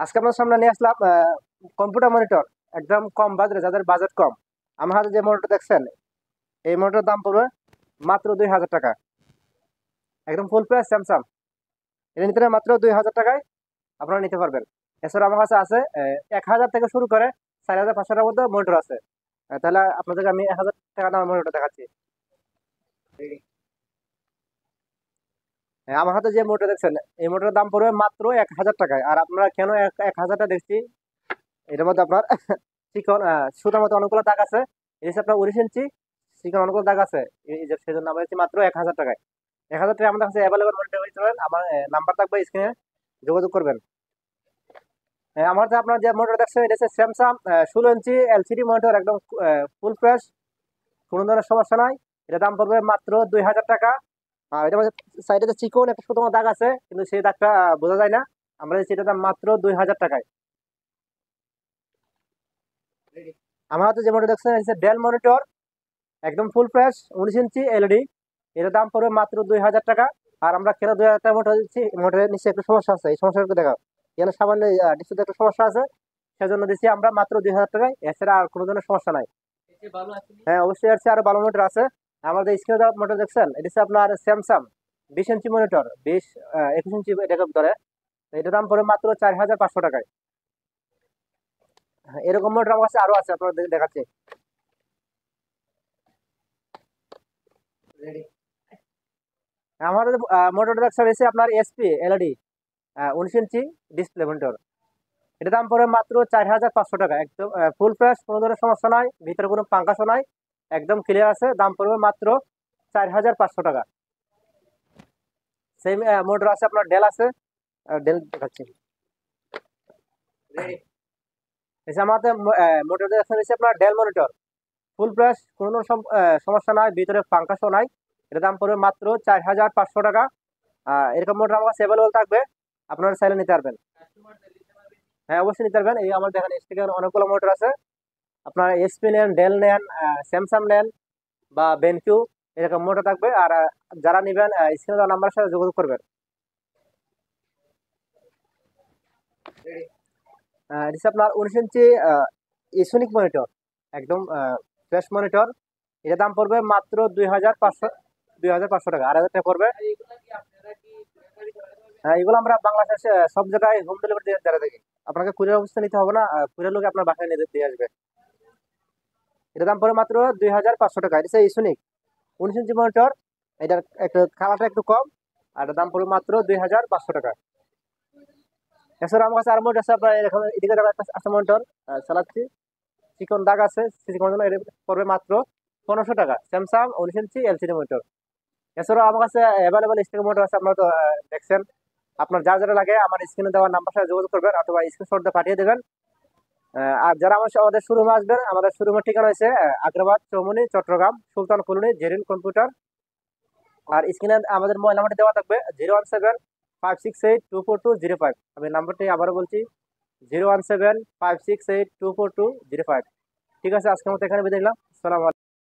আজকে আপনার সামনে নিয়ে আসলাম কম্পিউটার মনিটর, একদম কম বাজারে, যাদের বাজেট কম। আমার হাতে যে মনিটর দেখছেন, এই মনিটরের দাম পড়বে মাত্র 2000 টাকা। একদম ফুল প্রাইস স্যামসাং। এটা নিতে হলে মাত্র 2000 টাকায় আপনারা নিতে পারবেন। এছাড়া আমার কাছে আছে 1000 থেকে শুরু করে 4500 টাকার মধ্যে মনিটর আছে। তাহলে আপনাদেরকে আমি 1000 টাকা দামের মনিটর দেখাচ্ছি। আমার হাতে যে মনিটর দেখছেন, এই মনিটরের দাম পড়বে মাত্র 1000 টাকায়। আর আপনারা কেন 1000টা দেখছি, এটার মধ্যে আপনার চিকন সুতার মতো অনেকগুলো দাগ আছে। এই যে আপনার 19 ইঞ্চি চিকন অনেকগুলো দাগ আছে। এই যে সেজন্য আমরা দিচ্ছি মাত্র 1000 টাকায়। 1000 টাকায় আমাদের কাছে অ্যাভেলেবল মনিটর পেতে পারেন। আমার নাম্বার থাকবে স্ক্রিনে, যোগাযোগ করবেন। আমার যে আপনার যে মনিটর দেখছেন, এটা হচ্ছে স্যামসাং 16 ইঞ্চি এলসিডি মনিটর, একদম ফুল ফ্রেশ, কোনো ধরনের সমস্যা নাই। এটা দাম পড়বে মাত্র 2000 টাকা। এটার মধ্যে সাইডে যে চিকন একটা ছোট দাগ আছে, কিন্তু সেই দাগটা বোঝা যায় না। আমরা দিচ্ছি এটার দাম মাত্র 2000 টাকায়। আমার হাতে যে মনিটর দেখছেন, এটা ডেল মনিটর, একদম ফুল ফ্রেশ 19 ইঞ্চি এলইডি। এর দাম পড়বে মাত্র 2000 টাকা। আর আমরা কেন 2000 টাকা মোটর দিচ্ছি, মোটরের নিচে একটু সমস্যা আছে, এই সমস্যাটা একটু দেখাও। এখানে সামান্য ডিসপ্লেতে একটু সমস্যা আছে, সেজন্য দিচ্ছি আমরা মাত্র 2000 টাকায়। এছাড়া আর কোনো ধরনের সমস্যা নাই। হ্যাঁ, অবশ্যই আছে, আরো ভালো মোটর আছে। আমাদের স্ক্রিনে মোটর দেখছেন, এটা হচ্ছে আপনার স্যামসাং 20 ইঞ্চি মনিটর, 21 ইঞ্চি এটাকে ধরে। এটার দাম পড়বে মাত্র 4500 টাকায়। এরকম মোটর আমার কাছে আরো আছে, আপনার দেখাচ্ছি। আমাদের মোটর দেখছেন এসে আপনার SP LED 19 inch display monitor. এটার দাম পড়বে মাত্র 4500 টাকা। একদম ফুল ফ্রেশ, কোনো ধরনের সমস্যা নাই, ভিতরে কোনো পাঙ্কাশও নাই, একদম ক্লিয়ার আছে। দাম পড়বে মাত্র 4500 টাকা। সেম মোটর আছে আপনার ডেল আছে, ডেল দেখাচ্ছি। এসে আমাদের মোটর দেখছেন এসে আপনার ডেল মনিটর, ফুল ফ্রেশ, কোনো সমস্যা নাই, ভিতরে পাঙ্কাশও নাই। এটার দাম পড়বে মাত্র 4500 টাকা। এরকম মোটর আমার কাছে অ্যাভেলেবল থাকবে, আপনারা চাইলে নিতে পারবেন। হ্যাঁ, অবশ্যই নিতে পারবেন। এই আমার দেখেন এসটিকে অনেকগুলো মোটর আছে। আপনারা এসপি নেন, ডেল নেন, স্যামসাং নেন, বা বেনকিউ, এরকম মোটর থাকবে। আর যারা নেবেন স্ক্রিনে দেওয়া নাম্বারের সাথে যোগাযোগ করবেন। এটা হচ্ছে আপনার 19 ইঞ্চি ইসোনিক মনিটর, একদম ফ্রেশ মনিটর। এটার দাম পড়বে মাত্র 2500 টাকা, 2500 টাকা পড়বে। হ্যাঁ, এগুলো আমরা বাংলাদেশে সব জায়গায় হোম ডেলিভারি দিয়ে থাকি। আপনাকে কুরিয়ার অবস্থা নিতে হবে না, কুরিয়ার লোক আপনার বাসায় নিয়ে দিয়ে আসবে। এটার দাম পড়বে মাত্র 2500 টাকা। এটা হচ্ছে ইসোনিক 19 ইঞ্চি মনিটর। এটার একটু কালারটা একটু কম, আর এটার দাম পড়বে মাত্র 2500 টাকা। এছাড়া আমার কাছে আর মনিটর আছে, আপনার এরকম এদিকে দেখা একটা আছে মনিটর চালাচ্ছি, চিকন দাগ আছে, চিকন জন্য এটা পড়বে মাত্র 1500 টাকা। স্যামসাং 19 ইঞ্চি এলসিডি মনিটর। এছাড়াও আমার কাছে অ্যাভেলেবল স্টিক মোটর আছে, আপনারা তো দেখছেন। আপনার যা যেটা লাগে আমার স্ক্রিনে দেওয়ার নাম্বার সাথে যোগাযোগ করবেন, অথবা স্ক্রিনশট দিয়ে পাঠিয়ে দেবেন। আর যারা আমাদের শোরুমে আসবেন, আমাদের শোরুমের ঠিকানা হয়েছে আগ্রাবাদ, চৌমুহনী, চট্টগ্রাম, সুলতান কলোনি, জেরিন কম্পিউটার। আর স্ক্রিনে আমাদের মোবাইল নাম্বারটি দেওয়া থাকবে 017-568-24205। আমি নাম্বারটি আবারও বলছি, 017-568-24205। ঠিক আছে, আজকের মতো এখানে বিদায় নিলাম। সালাম।